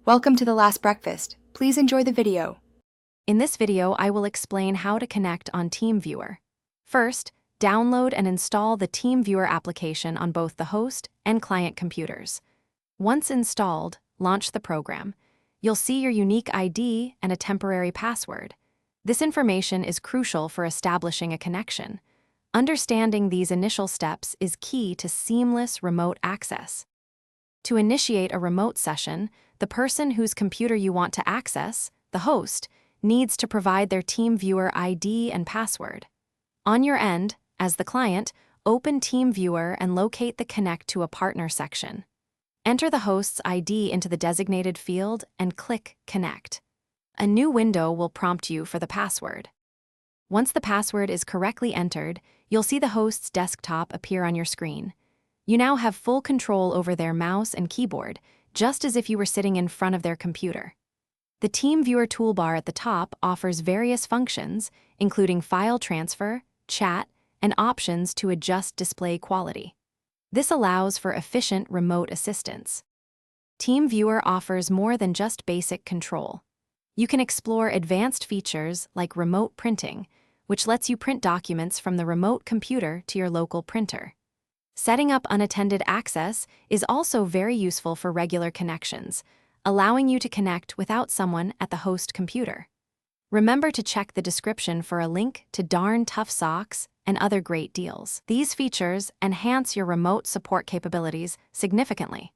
Welcome to The Last Breakfast. Please enjoy the video. In this video, I will explain how to connect on TeamViewer. First, download and install the TeamViewer application on both the host and client computers. Once installed, launch the program. You'll see your unique ID and a temporary password. This information is crucial for establishing a connection. Understanding these initial steps is key to seamless remote access. To initiate a remote session, the person whose computer you want to access, the host, needs to provide their TeamViewer ID and password. On your end, as the client, open TeamViewer and locate the Connect to a Partner section. Enter the host's ID into the designated field and click Connect. A new window will prompt you for the password. Once the password is correctly entered, you'll see the host's desktop appear on your screen. You now have full control over their mouse and keyboard, just as if you were sitting in front of their computer. The TeamViewer toolbar at the top offers various functions, including file transfer, chat, and options to adjust display quality. This allows for efficient remote assistance. TeamViewer offers more than just basic control. You can explore advanced features like remote printing, which lets you print documents from the remote computer to your local printer. Setting up unattended access is also very useful for regular connections, allowing you to connect without someone at the host computer. Remember to check the description for a link to Darn Tough Socks and other great deals. These features enhance your remote support capabilities significantly.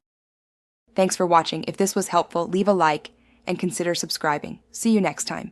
Thanks for watching. If this was helpful, leave a like and consider subscribing. See you next time.